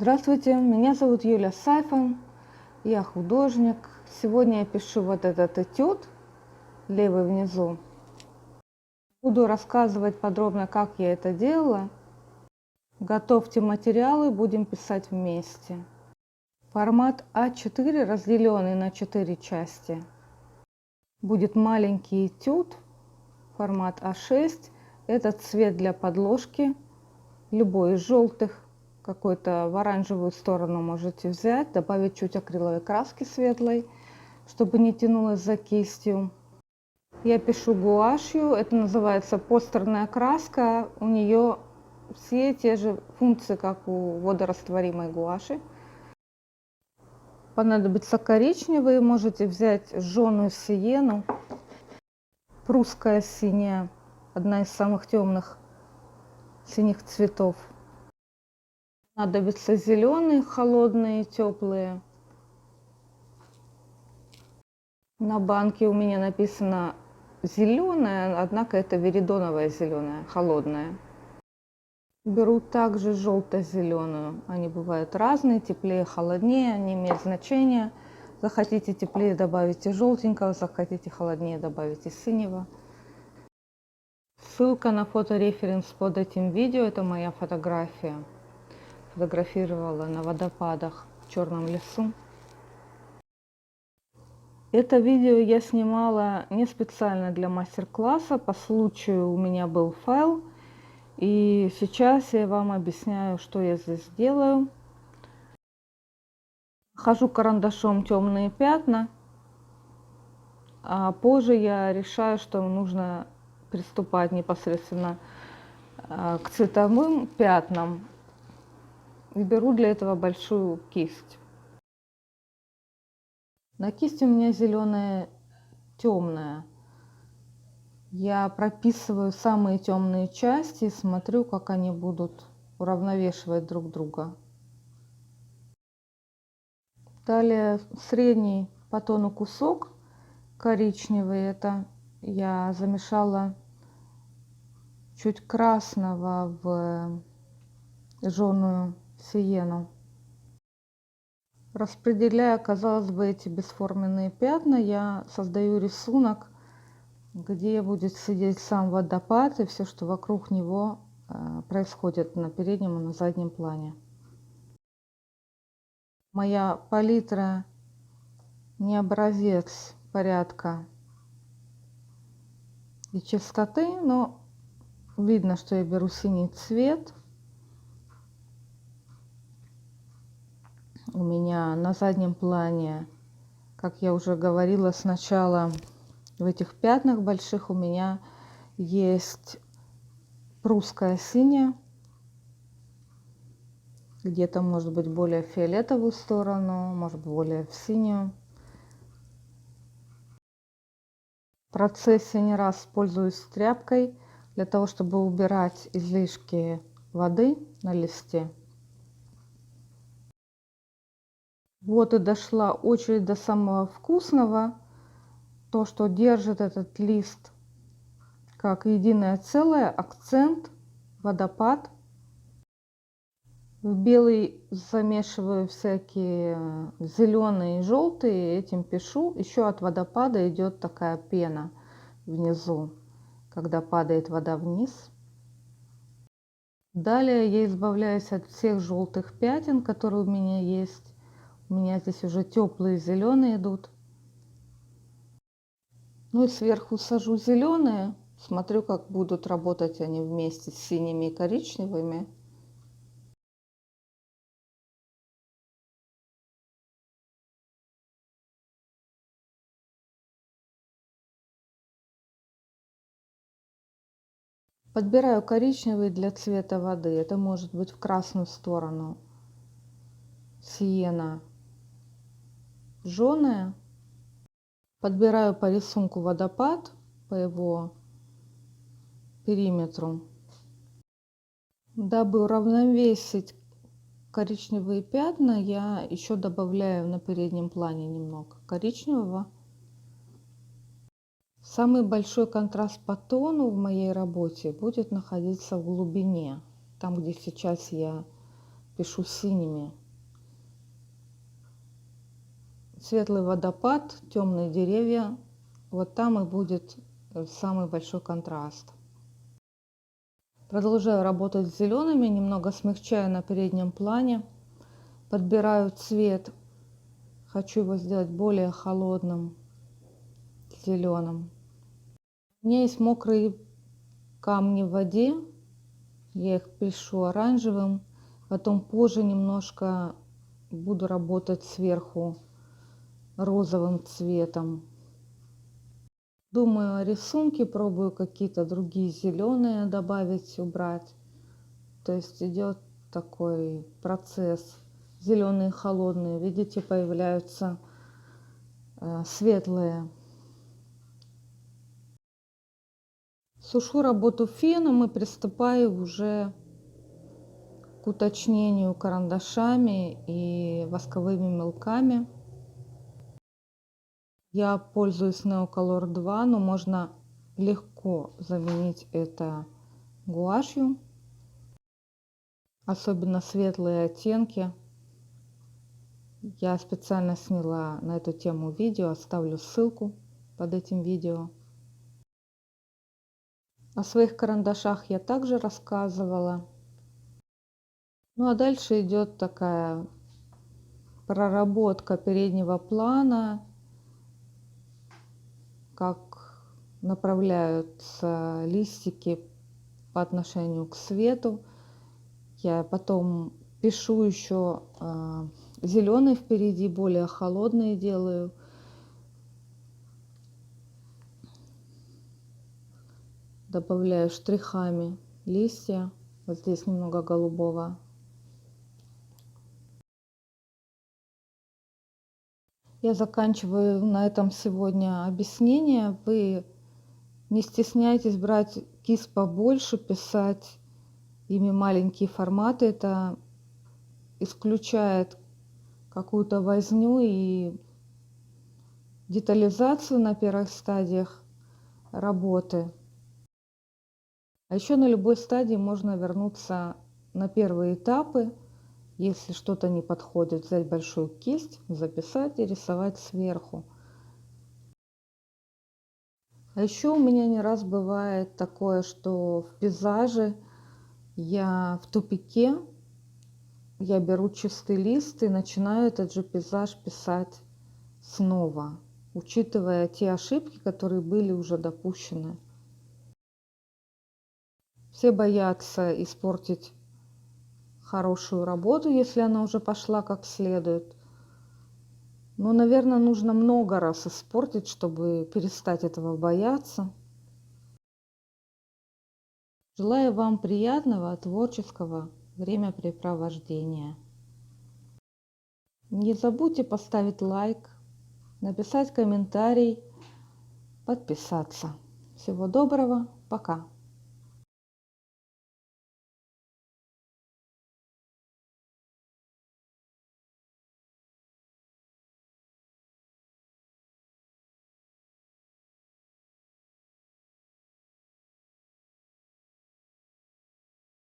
Здравствуйте, меня зовут Юлия Сайфан, я художник. Сегодня я пишу вот этот этюд, левый внизу. Буду рассказывать подробно, как я это делала. Готовьте материалы, будем писать вместе. Формат А4, разделенный на 4 части. Будет маленький этюд, формат А6. Это цвет для подложки, любой из желтых. Какой-то в оранжевую сторону можете взять, добавить чуть акриловой краски светлой, чтобы не тянулось за кистью. Я пишу гуашью, это называется постерная краска, у нее все те же функции, как у водорастворимой гуаши. Понадобится коричневый, можете взять жженую сиену, прусская синяя, одна из самых темных синих цветов. Понадобятся зеленые, холодные, теплые. На банке у меня написано зеленая, однако это веридоновая зеленая, холодная. Беру также желто-зеленую. Они бывают разные, теплее, холоднее, не имеют значения. Захотите теплее, добавите желтенького, захотите холоднее, добавите синего. Ссылка на фотореференс под этим видео, это моя фотография. Фотографировала на водопадах в Черном лесу. Это видео я снимала не специально для мастер-класса, по случаю у меня был файл, и сейчас я вам объясняю, что я здесь делаю. Хожу карандашом темные пятна, а позже я решаю, что нужно приступать непосредственно к цветовым пятнам, и беру для этого большую кисть. На кисти у меня зеленая темная. Я прописываю самые темные части и смотрю, как они будут уравновешивать друг друга. Далее средний по тону кусок коричневый, это я замешала чуть красного в жженую сиену. Распределяя, казалось бы, эти бесформенные пятна, я создаю рисунок, где будет сидеть сам водопад и все, что вокруг него происходит на переднем и на заднем плане. Моя палитра не образец порядка и чистоты, но видно, что я беру синий цвет. У меня на заднем плане, как я уже говорила сначала, в этих пятнах больших у меня есть прусская синяя, где-то может быть более в фиолетовую сторону, может быть более в синюю. В процессе не раз пользуюсь тряпкой для того, чтобы убирать излишки воды на листе. Вот и дошла очередь до самого вкусного. То, что держит этот лист как единое целое, акцент, водопад. В белый замешиваю всякие зеленые и желтые, этим пишу. Еще от водопада идет такая пена внизу, когда падает вода вниз. Далее я избавляюсь от всех желтых пятен, которые у меня есть. У меня здесь уже теплые зеленые идут. Ну и сверху сажу зеленые. Смотрю, как будут работать они вместе с синими и коричневыми. Подбираю коричневый для цвета воды. Это может быть в красную сторону. Сиена жженая. Подбираю по рисунку водопад, по его периметру. Дабы уравновесить коричневые пятна, я еще добавляю на переднем плане немного коричневого. Самый большой контраст по тону в моей работе будет находиться в глубине, там, где сейчас я пишу синими. Светлый водопад, темные деревья, вот там и будет самый большой контраст. Продолжаю работать с зелеными, немного смягчаю на переднем плане, подбираю цвет, хочу его сделать более холодным, зеленым. У меня есть мокрые камни в воде, я их пишу оранжевым, потом позже немножко буду работать сверху розовым цветом. Думаю о рисунке, пробую какие-то другие зеленые добавить, убрать. То есть идет такой процесс. Зеленые холодные, видите, появляются светлые. Сушу работу феном и приступаю уже к уточнению карандашами и восковыми мелками. Я пользуюсь Neocolor 2, но можно легко заменить это гуашью. Особенно светлые оттенки. Я специально сняла на эту тему видео, оставлю ссылку под этим видео. О своих карандашах я также рассказывала. Ну а дальше идет такая проработка переднего плана, как направляются листики по отношению к свету. Я потом пишу еще зеленый впереди, более холодные делаю. Добавляю штрихами листья. Вот здесь немного голубого. Я заканчиваю на этом сегодня объяснение. Вы не стесняйтесь брать кисть побольше, писать ими маленькие форматы. Это исключает какую-то возню и детализацию на первых стадиях работы. А еще на любой стадии можно вернуться на первые этапы. Если что-то не подходит, взять большую кисть, записать и рисовать сверху. А еще у меня не раз бывает такое, что в пейзаже я в тупике, я беру чистый лист и начинаю этот же пейзаж писать снова, учитывая те ошибки, которые были уже допущены. Все боятся испортить хорошую работу, если она уже пошла как следует. Но, наверное, нужно много раз испортить, чтобы перестать этого бояться. Желаю вам приятного творческого времяпрепровождения. Не забудьте поставить лайк, написать комментарий, подписаться. Всего доброго, пока!